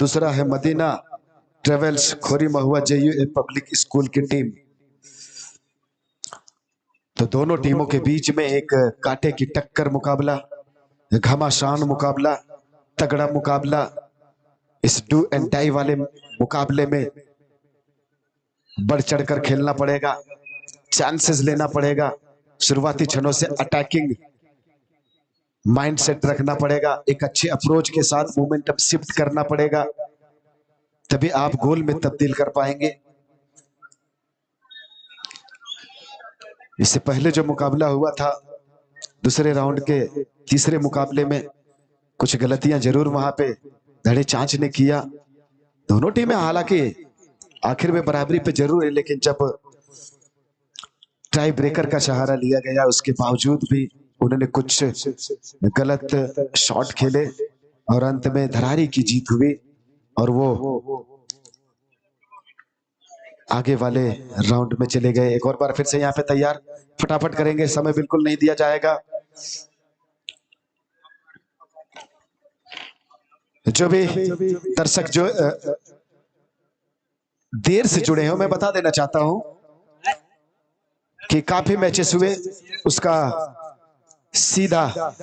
दूसरा है Medina travels खोरी महुआ JUA public school की टीम। तो दोनों टीमों के बीच में एक कांटे की टक्कर मुकाबला, घमासान मुकाबला, तगड़ा मुकाबला। इस डू एंड डाई वाले मुकाबले में बढ़ चढ़कर खेलना पड़ेगा, चांसेस लेना पड़ेगा, शुरुआती क्षणों से अटैकिंग माइंडसेट रखना पड़ेगा, एक अच्छे अप्रोच के साथ मोमेंटम शिफ्ट करना पड़ेगा, तभी आप गोल में तब्दील कर पाएंगे। इससे पहले जो मुकाबला हुआ था दूसरे राउंड के तीसरे मुकाबले में कुछ गलतियां जरूर वहां पे धड़े चांच ने किया। दोनों टीमें हालांकि आखिर में बराबरी पे जरूर है, लेकिन जब टाई ब्रेकर का सहारा लिया गया उसके बावजूद भी उन्होंने कुछ गलत शॉट खेले और अंत में धरारी की जीत हुई और वो आगे वाले राउंड में चले गए। एक और बार फिर से यहाँ पे तैयार, फटाफट करेंगे, समय बिल्कुल नहीं दिया जाएगा। जो भी दर्शक जो देर से जुड़े हो, मैं बता देना चाहता हूं कि काफी मैचेस हुए, उसका सीधा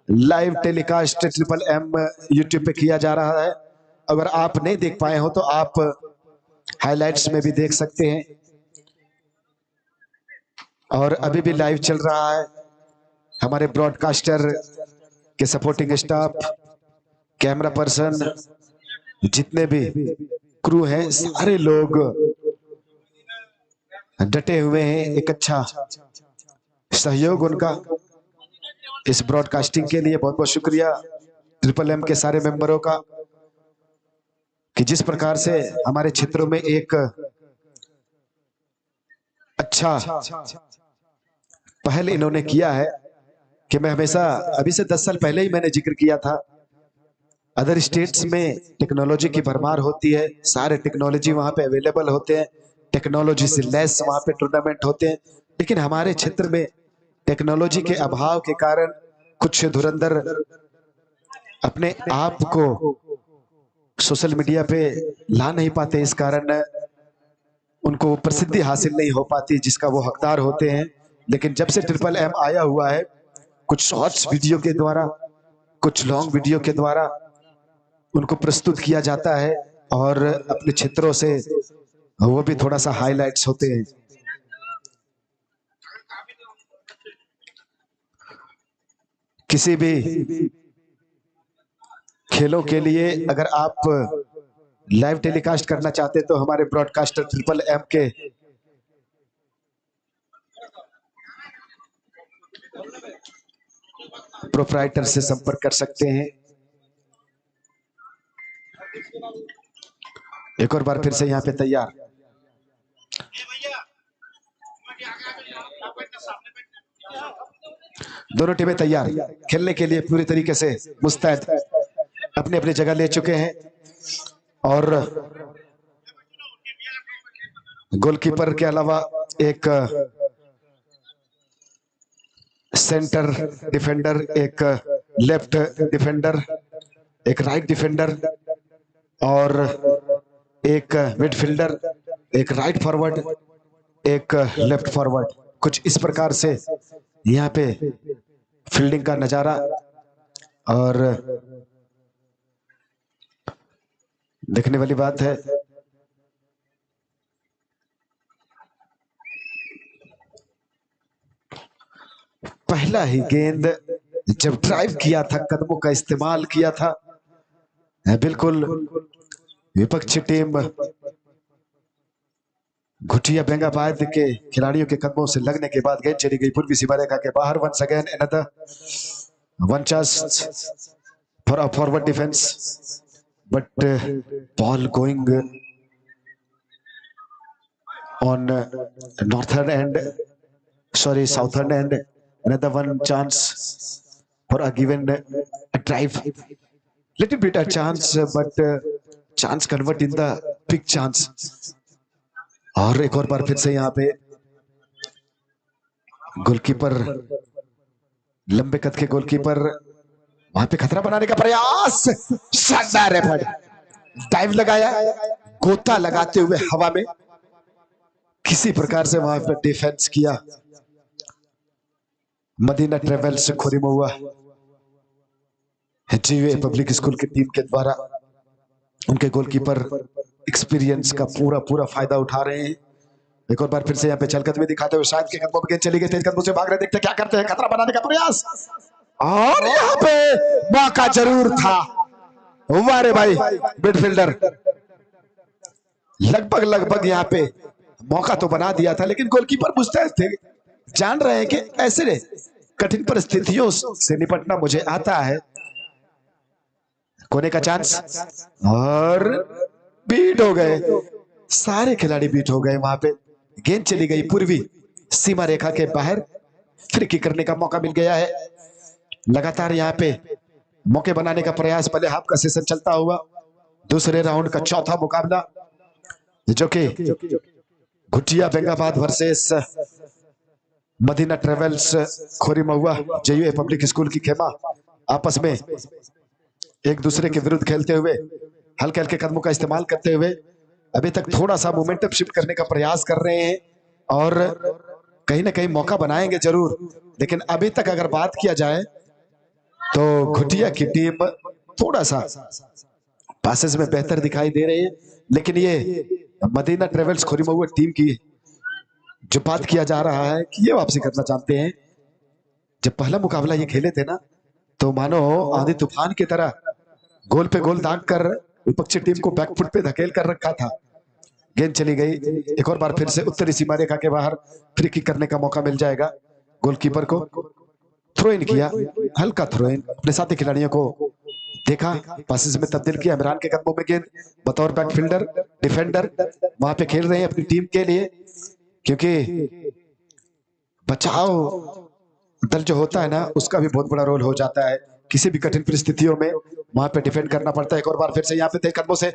लाइव टेलीकास्ट MM YouTube पे किया जा रहा है। अगर आप नहीं देख पाए हो तो आप हाइलाइट्स में भी देख सकते हैं। और अभी भी लाइव चल रहा है। हमारे ब्रॉडकास्टर के सपोर्टिंग स्टाफ, कैमरा पर्सन, जितने भी क्रू हैं, सारे लोग डटे हुए हैं। एक अच्छा सहयोग उनका इस ब्रॉडकास्टिंग के लिए बहुत बहुत शुक्रिया MM के सारे मेंबरों का, कि जिस प्रकार से हमारे क्षेत्रों में एक अच्छा पहल इन्होंने किया है। कि मैं हमेशा अभी से 10 साल पहले ही मैंने जिक्र किया था, अदर स्टेट्स में टेक्नोलॉजी की भरमार होती है, सारे टेक्नोलॉजी वहां पे अवेलेबल होते हैं, टेक्नोलॉजी से लेस वहां पे टूर्नामेंट होते हैं, लेकिन हमारे क्षेत्र में टेक्नोलॉजी के अभाव के कारण कुछ धुरंधर अपने आप को सोशल मीडिया पे ला नहीं पाते, इस कारण उनको प्रसिद्धि हासिल नहीं हो पाती जिसका वो हकदार होते हैं। लेकिन जब से MM आया हुआ है, कुछ शॉर्ट्स वीडियो के द्वारा, कुछ लॉन्ग वीडियो के द्वारा उनको प्रस्तुत किया जाता है और अपने क्षेत्रों से वो भी थोड़ा सा हाइलाइट्स होते हैं। किसी भी खेलों के लिए अगर आप लाइव टेलीकास्ट करना चाहते हैं तो हमारे ब्रॉडकास्टर MM के प्रोप्राइटर से संपर्क कर सकते हैं। एक और बार फिर से यहाँ पे तैयार, दोनों टीमें तैयार खेलने के लिए पूरी तरीके से मुस्तैद अपनी अपनी जगह ले चुके हैं। और गोलकीपर के अलावा एक सेंटर डिफेंडर, एक लेफ्ट डिफेंडर, एक राइट डिफेंडर और एक मिडफील्डर, एक राइट फॉरवर्ड, एक लेफ्ट फॉरवर्ड, कुछ इस प्रकार से यहाँ पे फील्डिंग का नजारा। और देखने वाली बात है, पहला ही गेंद जब ड्राइव किया था, कदमों का इस्तेमाल किया था, बिल्कुल विपक्षी टीम घुटिया बेंगाबाद के खिलाड़ियों के कदमों से लगने के बाद गेंद चली गई पूर्वी सीमा रेखा के बाहर। Once again another one chance for a forward defence, but ball going on northern end, sorry southern end. Another one chance for a given drive, little bit a chance, but chance convert in the big chance। और एक और बार फिर से यहाँ पे goalkeeper, लंबे कद के गोलकीपर, वहां पे खतरा बनाने का प्रयास, शानदार एफर्ट, डाइव लगाया, गोता लगाते हुए हवा में किसी प्रकार से वहां पर डिफेंस किया। मदीना ट्रेवल्स खोरीमहुआ जीवे पब्लिक स्कूल की टीम के द्वारा उनके गोलकीपर एक्सपीरियंस का पूरा पूरा फायदा उठा रहे हैं। एक और बार फिर से यहाँ पे चलकत में दिखाते हुए शायद के कदमों में गेंद चली गई, तेज कदमों से भाग रहे, देखते क्या करते हैं, खतरा बनाने का प्रयास, और यहाँ पे मौका जरूर था। वारे भाई मिडफील्डर लगभग यहाँ पे मौका तो बना दिया था, लेकिन गोलकीपर मुस्तैद थे, जान रहे हैं कि ऐसे कठिन परिस्थितियों से निपटना मुझे आता है। कोने का चांस और बीट हो गए, सारे खिलाड़ी बीट हो गए। वहां पे गेंद चली गई पूर्वी सीमा रेखा के बाहर, फ्री किक करने का मौका मिल गया है। लगातार यहाँ पे मौके बनाने का प्रयास, पहले हाफ का सेशन चलता हुआ, दूसरे राउंड का चौथा मुकाबला जो कि घुटिया बेंगाबाद वर्सेस मदीना ट्रेवल्स खोरीमहुआ जेयूए पब्लिक स्कूल की खेमा आपस में एक दूसरे के विरुद्ध खेलते हुए हल्के हल्के कदमों का इस्तेमाल करते हुए अभी तक थोड़ा सा मोमेंटम शिफ्ट करने का प्रयास कर रहे हैं और कहीं ना कहीं मौका बनाएंगे जरूर। लेकिन अभी तक अगर बात किया जाए तो घुटिया की टीम थोड़ा सा पासेस में बेहतर दिखाई दे रही है, लेकिन ये मदीना ट्रेवल्स खोरीमहुआ टीम की जो बात किया जा रहा है कि ये वापसी करना चाहते हैं। जब पहला मुकाबला ये खेले थे ना, तो मानो आंधी तूफान की तरह गोल पे गोल दाग कर विपक्षी टीम को बैकफुट पे धकेल कर रखा था। गेंद चली गई, एक और बार फिर से उत्तरी सीमा रेखा के बाहर फ्री किक करने का मौका मिल जाएगा गोलकीपर को। थ्रो इन किया, हल्का थ्रो इन, अपने साथी खिलाड़ियों को देखा, पासेस में तब्दील किया। इमरान के कदमों में गेंद, बतौर बैकफील्डर डिफेंडर वहां पे खेल रहे हैं अपनी टीम के लिए, क्योंकि बचाव दल जो होता है ना, उसका भी बहुत बड़ा रोल हो जाता है। किसी भी कठिन परिस्थितियों में वहां पे डिफेंड करना पड़ता है। एक और बार फिर से यहाँ पे तेज कदमों से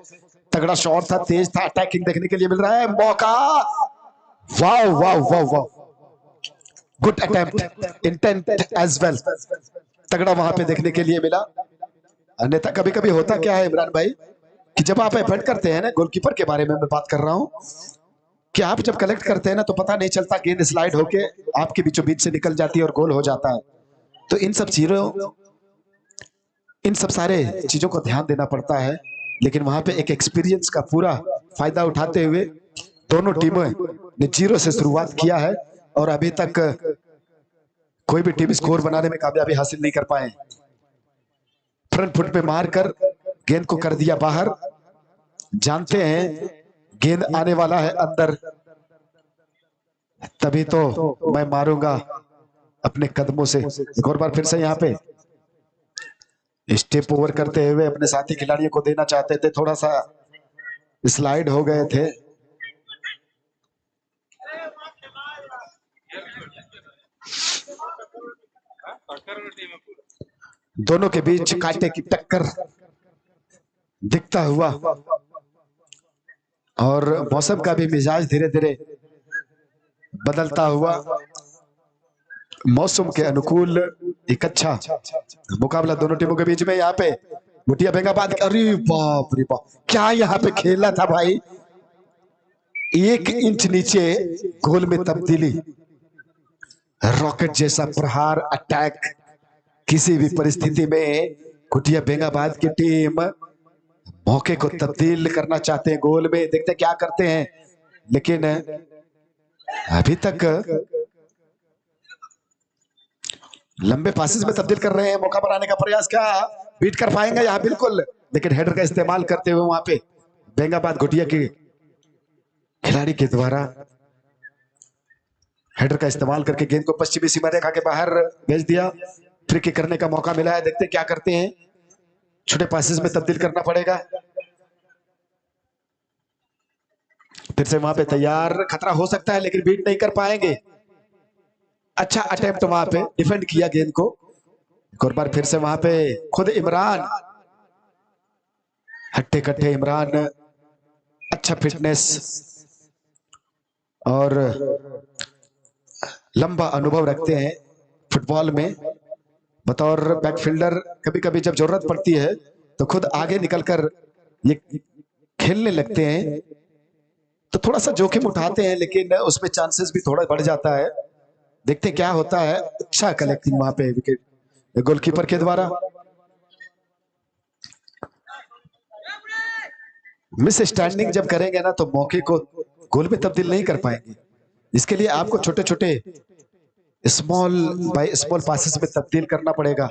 तगड़ा शॉट था, तेज था, अटैकिंग देखने के लिए मिल रहा है। मौका, वाह वाह वाह वाह, good attempt, intent as well, तगड़ा वहां पे देखने के लिए मिला। अन्यथा कभी कभी होता क्या है इमरान भाई कि जब आप एफर्ट करते हैं ना, गोलकीपर के बारे में मैं बात कर रहा हूं, कि आप जब कलेक्ट करते हैं ना तो पता नहीं चलता, गेंद स्लाइड होके आपके बीचों बीच से निकल जाती है और गोल हो जाता है। तो इन सब सारे चीजों को ध्यान देना पड़ता है। लेकिन वहां पे एक एक्सपीरियंस का पूरा फायदा उठाते हुए दोनों टीमों ने 0 से शुरुआत किया है और अभी तक कोई भी टीम स्कोर बनाने में कामयाबी हासिल नहीं कर पाए। फ्रंट फुट पे मारकर गेंद को कर दिया बाहर, जानते हैं गेंद आने वाला है अंदर, तभी तो मैं मारूंगा अपने कदमों से। एक और बार फिर से यहाँ पे स्टेप ओवर करते हुए अपने साथी खिलाड़ियों को देना चाहते थे, थोड़ा सा स्लाइड हो गए थे। दोनों के बीच कांटे की टक्कर दिखता हुआ और मौसम का भी मिजाज धीरे धीरे बदलता हुआ, मौसम के अनुकूल एक अच्छा मुकाबला दोनों टीमों के बीच में। यहाँ पे घुटिया बेंगाबाद, अरे बाप रे बाप, क्या यहाँ पे खेला था भाई, 1 इंच नीचे गोल में तब्दीली, रॉकेट जैसा प्रहार, अटैक, किसी भी परिस्थिति में घुटिया बेंगाबाद की टीम मौके को तब्दील करना चाहते हैं गोल में, देखते क्या करते हैं। लेकिन अभी तक लंबे पासेस में तब्दील कर रहे हैं, मौका बनाने का प्रयास, क्या बीट कर पाएंगे यहाँ, बिल्कुल, लेकिन हेडर का इस्तेमाल करते हुए वहां पे बेंगाबाद घुटिया के खिलाड़ी के द्वारा हेडर का इस्तेमाल करके गेंद को पश्चिमी सीमा रेखा के बाहर भेज दिया। फ्री किक करने का मौका मिला है, देखते क्या करते हैं, छोटे पासेस में तब्दील करना पड़ेगा। फिर से वहां पे तैयार, खतरा हो सकता है लेकिन बीट नहीं कर पाएंगे। अच्छा अटेम्प्ट वहां पे, डिफेंड किया गेंद को। एक और बार फिर से वहां पे खुद इमरान, हट्टे कट्टे इमरान, अच्छा फिटनेस और लंबा अनुभव रखते हैं फुटबॉल में। बतौर बैकफील्डर कभी कभी जब जरूरत पड़ती है तो खुद आगे निकलकर ये खेलने लगते हैं तो थोड़ा सा जोखिम उठाते हैं, लेकिन उसमें चांसेस भी थोड़ा बढ़ जाता है। देखते हैं क्या होता है। अच्छा कलेक्टिंग वहां पे विकेट गोलकीपर के द्वारा। मिस स्टैंडिंग जब करेंगे ना तो मौके को गोल में तब्दील नहीं कर पाएंगे। इसके लिए आपको छोटे छोटे स्मॉल बाय स्मॉल पासेस में तब्दील करना पड़ेगा।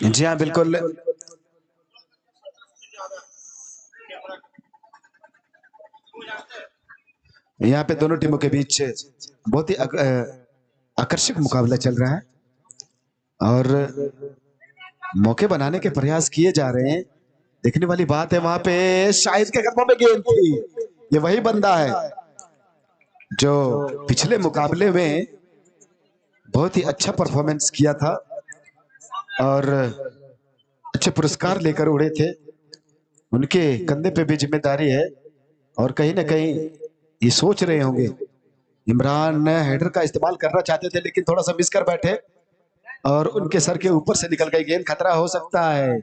जी हाँ बिल्कुल। यहाँ पे दोनों टीमों के बीच बहुत ही आकर्षक मुकाबला चल रहा है और मौके बनाने के प्रयास किए जा रहे हैं। देखने वाली बात है वहां पे शाहिद के कदमों में गेंद थी। ये वही बंदा है जो पिछले मुकाबले में बहुत ही अच्छा परफॉर्मेंस किया था और अच्छे पुरस्कार लेकर उड़े थे। उनके कंधे पे भी जिम्मेदारी है और कहीं ना कहीं ये सोच रहे होंगे। इमरान हेडर का इस्तेमाल करना चाहते थे लेकिन थोड़ा सा मिस कर बैठे और उनके सर के ऊपर से निकल गई गेंद। खतरा हो सकता है।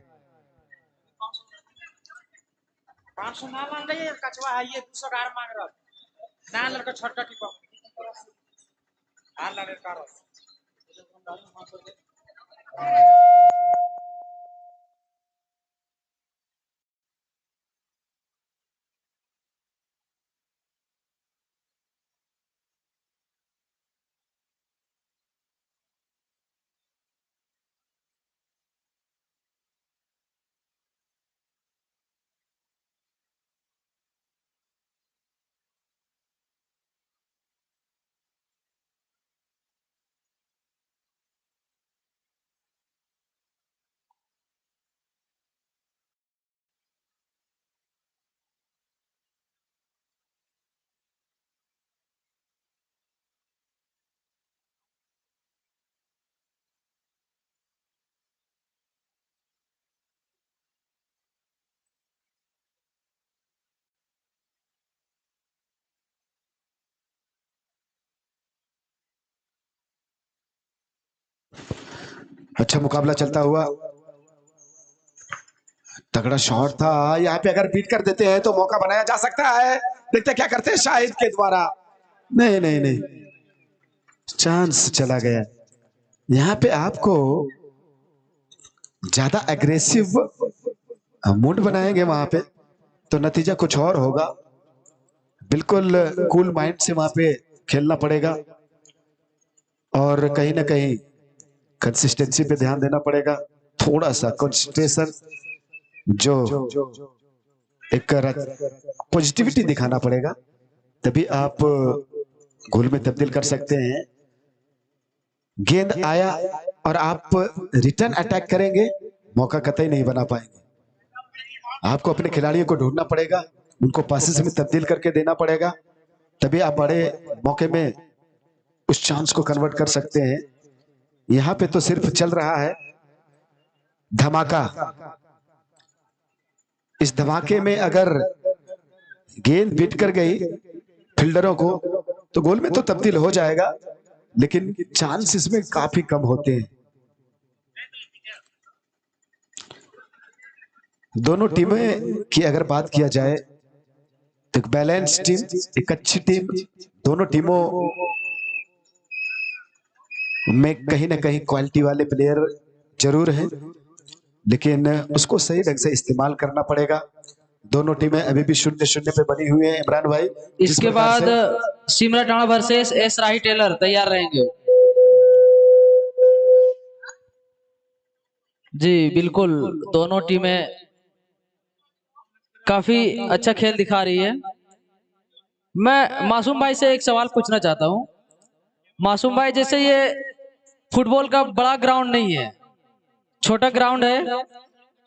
अच्छा मुकाबला चलता हुआ, तगड़ा शॉट था। यहाँ पे अगर बीट कर देते हैं तो मौका बनाया जा सकता है। देखते क्या करते हैं शाहिद के द्वारा। नहीं नहीं नहीं, चांस चला गया। यहाँ पे आपको ज्यादा एग्रेसिव मूड बनाएंगे वहां पे तो नतीजा कुछ और होगा। बिल्कुल कूल माइंड से वहां पे खेलना पड़ेगा और कहीं ना कहीं कंसिस्टेंसी पे ध्यान देना पड़ेगा। थोड़ा सा कंसंट्रेशन, जो एक पॉजिटिविटी दिखाना पड़ेगा, तभी आप गोल में तब्दील कर सकते हैं। गेंद आया और आप रिटर्न अटैक करेंगे, मौका कतई नहीं बना पाएंगे। आपको अपने खिलाड़ियों को ढूंढना पड़ेगा, उनको पासेस में तब्दील करके देना पड़ेगा, तभी आप बड़े मौके में उस चांस को कन्वर्ट कर सकते हैं। यहाँ पे तो सिर्फ चल रहा है धमाका। इस धमाके में अगर गेंद बीट कर गई फील्डरों को तो गोल में तो तब्दील हो जाएगा, लेकिन चांस इसमें काफी कम होते हैं। दोनों टीमें की अगर बात किया जाए तो एक बैलेंस टीम, एक अच्छी टीम, दोनों टीमों में कहीं ना कहीं क्वालिटी वाले प्लेयर जरूर हैं, लेकिन उसको सही ढंग से इस्तेमाल करना पड़ेगा। दोनों टीमें अभी भी 0-0 पे बनी हुई हैं इमरान भाई। इसके बाद सिमरन राणा वर्सेस एस राही टेलर तैयार रहेंगे। जी बिल्कुल, दोनों टीमें काफी अच्छा खेल दिखा रही है। मैं मासूम भाई से एक सवाल पूछना चाहता हूँ। मासूम भाई, जैसे ये फुटबॉल का बड़ा ग्राउंड नहीं है, छोटा ग्राउंड है,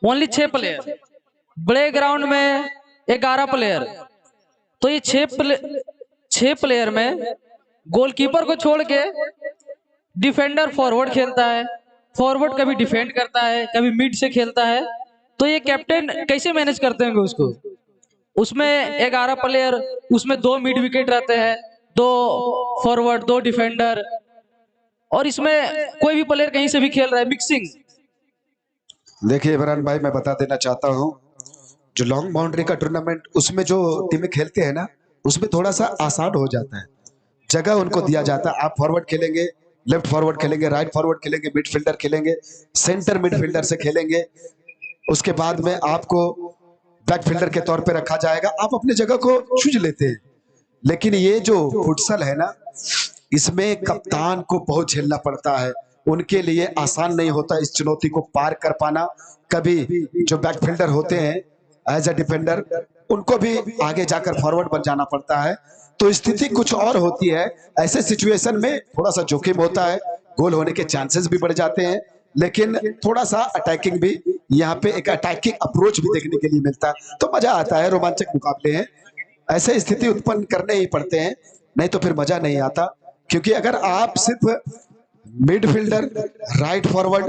ओनली 6 प्लेयर, बड़े ग्राउंड में 11 प्लेयर, तो ये 6 प्लेयर में गोलकीपर को छोड़ के डिफेंडर फॉरवर्ड खेलता है, फॉरवर्ड कभी डिफेंड करता है, कभी मिड से खेलता है, तो ये कैप्टन कैसे मैनेज करते होंगे उसको? उसमें 11 प्लेयर, उसमें 2 मिड विकेट रहते हैं, 2 फॉरवर्ड, 2 डिफेंडर, और इसमें कोई भी प्लेयर कहीं से भी खेल रहा है, मिक्सिंग। देखिए इमरान भाई, मैं बता देना चाहता हूँ, जो लॉन्ग बाउंड्री का टूर्नामेंट उसमें जो टीमें खेलते हैं ना, उसमें थोड़ा सा आसान हो जाता है। जगह उनको दिया जाता है, आप फॉरवर्ड खेलेंगे, लेफ्ट फॉरवर्ड खेलेंगे, राइट फॉरवर्ड खेलेंगे, मिडफील्डर खेलेंगे, सेंटर मिडफील्डर से खेलेंगे, उसके बाद में आपको बैकफील्डर के तौर पे रखा जाएगा। आप अपनी जगह को चूज लेते हैं। लेकिन ये जो फुटसल है ना, इसमें कप्तान को बहुत झेलना पड़ता है। उनके लिए आसान नहीं होता इस चुनौती को पार कर पाना। कभी जो बैकफील्डर होते हैं एज अ डिफेंडर, उनको भी आगे जाकर फॉरवर्ड बन जाना पड़ता है। तो स्थिति कुछ और होती है। ऐसे सिचुएशन में थोड़ा सा जोखिम होता है, गोल होने के चांसेस भी बढ़ जाते हैं, लेकिन थोड़ा सा अटैकिंग भी, यहाँ पे एक अटैकिंग अप्रोच भी देखने के लिए मिलता है, तो मजा आता है। रोमांचक मुकाबले हैं, ऐसे स्थिति उत्पन्न करने ही पड़ते हैं, नहीं तो फिर मजा नहीं आता। क्योंकि अगर आप सिर्फ midfielder, right forward,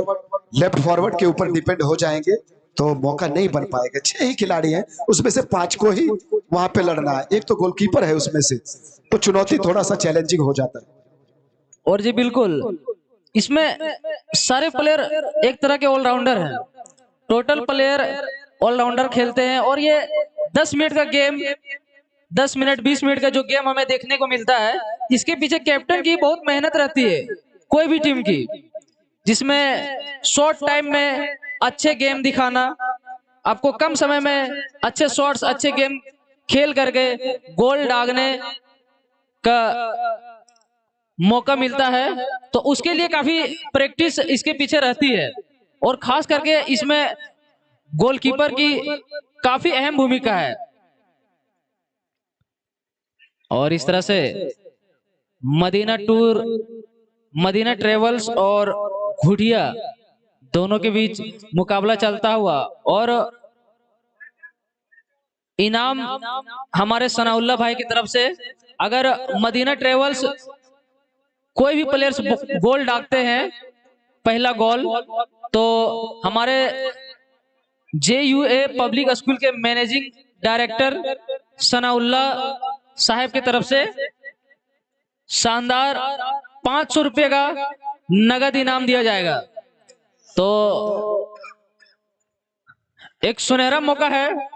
left forward के ऊपर डिपेंड हो जाएंगे तो मौका नहीं बन पाएगा। 6 ही खिलाड़ी हैं, उसमें से 5 को ही वहां पे लड़ना है, एक तो गोलकीपर है उसमें से, तो चुनौती थोड़ा सा चैलेंजिंग हो जाता है। और जी बिल्कुल, इसमें सारे प्लेयर एक तरह के ऑलराउंडर हैं, टोटल प्लेयर ऑलराउंडर खेलते हैं। और ये 10 मिनट का गेम, 10 मिनट 20 मिनट का जो गेम हमें देखने को मिलता है, इसके पीछे कैप्टन की बहुत मेहनत रहती है, कोई भी टीम की, जिसमें शॉर्ट टाइम में अच्छे गेम दिखाना, आपको कम समय में अच्छे शॉट्स, अच्छे गेम खेल करके गोल दागने का मौका मिलता है। तो उसके लिए काफी प्रैक्टिस इसके पीछे रहती है, और खास करके इसमें गोलकीपर की काफी अहम भूमिका है। और इस तरह से मदीना टूर, मदीना ट्रेवल्स और घुटिया दोनों के बीच मुकाबला चलता हुआ, और इनाम हमारे सनाउल्लाह भाई की तरफ से, अगर मदीना ट्रेवल्स कोई भी प्लेयर्स गोल डालते हैं, पहला गोल, तो हमारे JUA पब्लिक स्कूल के मैनेजिंग डायरेक्टर सनाउल्लाह साहब की तरफ से शानदार 500 रुपये का नगद इनाम दिया जाएगा। तो एक सुनहरा मौका है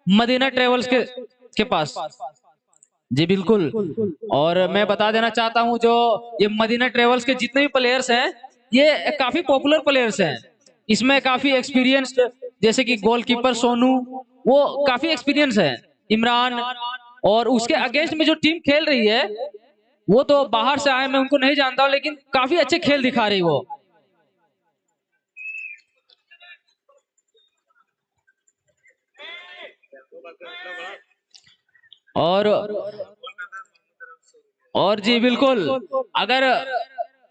मदीना ट्रेवल्स के पास। जी बिल्कुल। और मैं बता देना चाहता हूं, जो ये मदीना ट्रेवल्स के जितने भी प्लेयर्स हैं, ये काफी पॉपुलर प्लेयर्स हैं। इसमें काफी एक्सपीरियंस्ड, जैसे कि गोलकीपर सोनू, वो काफी एक्सपीरियंस है, इमरान। और उसके अगेंस्ट में जो टीम खेल रही है, वो तो बाहर से आए, मैं उनको नहीं जानता हूं, लेकिन काफी अच्छे खेल दिखा रही वो। और जी बिल्कुल, अगर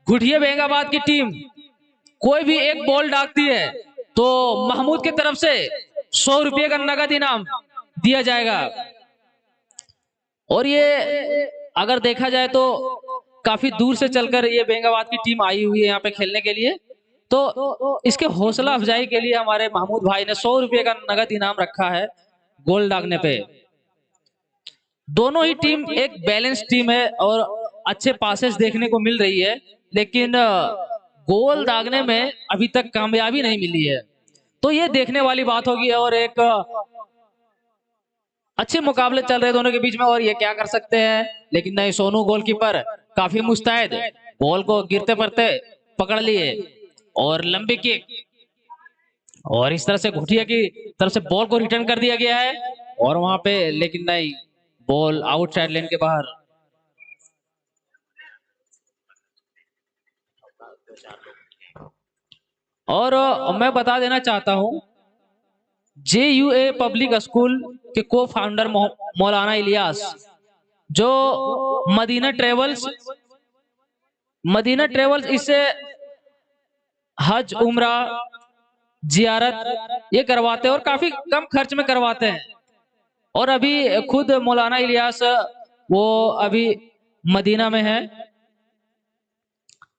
गुठिया बेंगाबाद की टीम कोई भी एक बॉल डालती है, तो महमूद की तरफ से 100 रुपये का नगद इनाम दिया जाएगा। और ये अगर देखा जाए तो काफी दूर से चलकर ये बेंगाबाद की टीम आई हुई है यहाँ पे खेलने के लिए, तो इसके हौसला अफजाई के लिए हमारे महमूद भाई ने 100 रुपये का नगद इनाम रखा है गोल दागने पे। दोनों ही टीम एक बैलेंस टीम है, और अच्छे पासेस देखने को मिल रही है, लेकिन गोल दागने में अभी तक कामयाबी नहीं मिली है। तो ये देखने वाली बात होगी। और एक अच्छे मुकाबले चल रहे हैं दोनों के बीच में, और ये क्या कर सकते हैं, लेकिन नहीं, सोनू गोलकीपर काफी मुस्तैद, बॉल को गिरते पड़ते पकड़ लिए, और लंबी किक, और इस तरह से घुटिया की तरफ से बॉल को रिटर्न कर दिया गया है, और वहां पे, लेकिन नहीं, बॉल आउटसाइड लेन के बाहर। और मैं बता देना चाहता हूं, JUA पब्लिक स्कूल के को फाउंडर मौलाना इलियास, जो मदीना ट्रेवल्स इससे हज उम्रा जियारत ये करवाते हैं और काफी कम खर्च में करवाते हैं। और अभी खुद मौलाना इलियास वो अभी मदीना में है।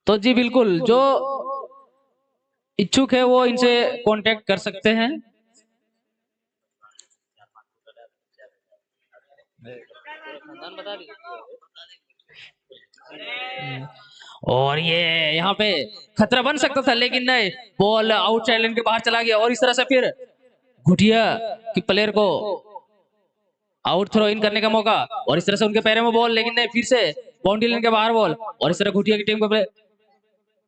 तो जी बिल्कुल, जो इच्छुक है वो इनसे कांटेक्ट कर सकते हैं। और ये यहाँ पे खतरा बन सकता था, लेकिन नहीं, बॉल आउटसाइड लाइन के बाहर चला गया और इस तरह से फिर घुटिया की प्लेयर को आउट थ्रो इन करने का मौका और इस तरह से उनके पैरों में बॉल, लेकिन नहीं, फिर से बाउंड्री लाइन के बाहर बॉल और इस तरह घुटिया की टीम को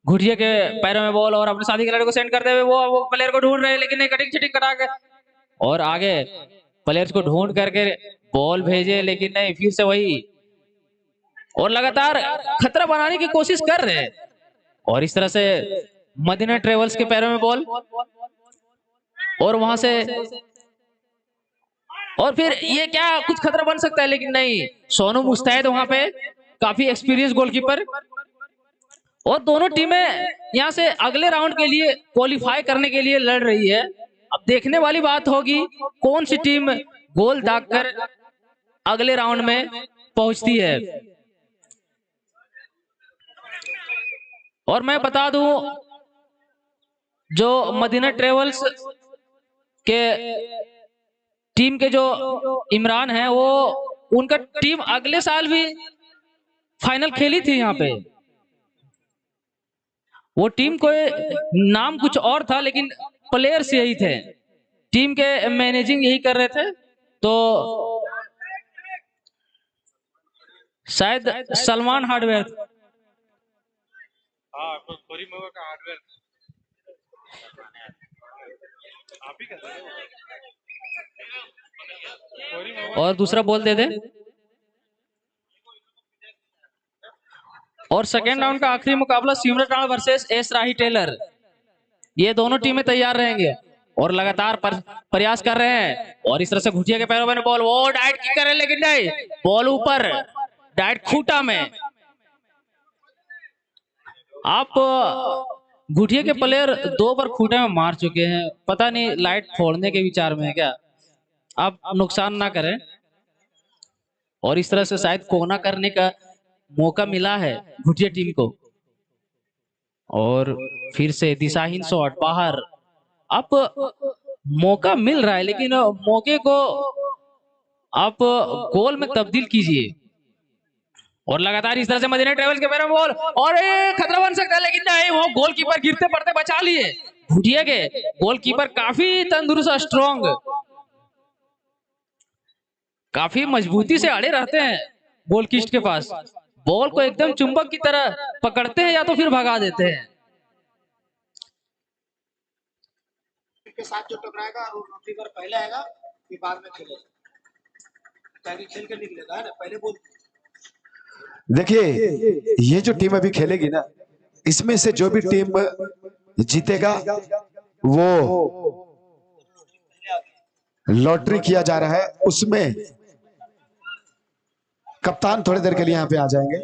घुटिया के पैरों में बॉल और अपने साथी खिलाड़ी को सेंड करते हुए वो प्लेयर को ढूंढ रहे हैं, लेकिन नहीं, कटिंग चिटिंग करा के और आगे प्लेयर्स को ढूंढ करके बॉल भेजे, लेकिन नहीं, फिर से वही और लगातार खतरा बनाने की कोशिश कर रहे हैं और इस तरह से मदीना ट्रेवल्स के पैरों में बॉल और वहां से और फिर ये क्या कुछ खतरा बन सकता है, लेकिन नहीं, सोनू मुस्तैद वहां पे काफी एक्सपीरियंस गोलकीपर। और दोनों टीमें यहां से अगले राउंड के लिए क्वालिफाई करने के लिए लड़ रही है। अब देखने वाली बात होगी कौन सी टीम गोल दागकर अगले राउंड में पहुंचती है। और मैं बता दूं, जो मदीना ट्रेवल्स के टीम के जो इमरान है, वो उनका टीम अगले साल भी फाइनल खेली थी यहाँ पे। वो टीम को नाम कुछ और था, लेकिन प्लेयर्स यही थे, टीम के मैनेजिंग यही कर रहे थे। तो शायद सलमान हार्डवेयर, और दूसरा बॉल दे दे। और सेकेंड राउंड का आखिरी मुकाबला सिमरन राणा वर्सेस एस राही टेलर, ये दोनों टीमें तैयार रहेंगे और लगातार प्रयास कर रहे हैं और इस तरह से घुटिया के पैरों में बॉल, वो डाइट की कर रहे हैं, लेकिन नहीं, बॉल ऊपर डाइट खूटा में। आप घुटिया के प्लेयर 2 बार खूटे में मार चुके हैं, पता नहीं लाइट फोड़ने के विचार में है क्या, आप नुकसान ना करें। और इस तरह से शायद कोना करने का मौका मिला है घुटिया टीम को और फिर से दिशाहीन शॉट बाहर। आप मौका मिल रहा है, लेकिन मौके को आप गोल में तब्दील कीजिए। और लगातार इस तरह से मदीना ट्रेवल्स के पैरों में बॉल और खतरा बन सकता है, लेकिन नहीं, वो गोलकीपर गिरते पड़ते बचा लिए। घुटिया के गोलकीपर काफी तंदुरुस्त, स्ट्रॉन्ग, काफी मजबूती से अड़े रहते हैं गोलकीस्ट के पास, बॉल को एकदम चुंबक की तरह पकड़ते हैं या तो फिर भगा देते हैं। के साथ जो टकराएगा और गोलकीपर पहले आएगा फिर बाद में खेलेगा, ताकि खेल के निकलेगा ना, पहले बोल। देखिए, ये जो टीम अभी खेलेगी ना, इसमें से जो भी टीम जीतेगा वो लॉटरी किया जा रहा है, उसमें कप्तान थोड़ी देर के लिए यहाँ पे आ जाएंगे।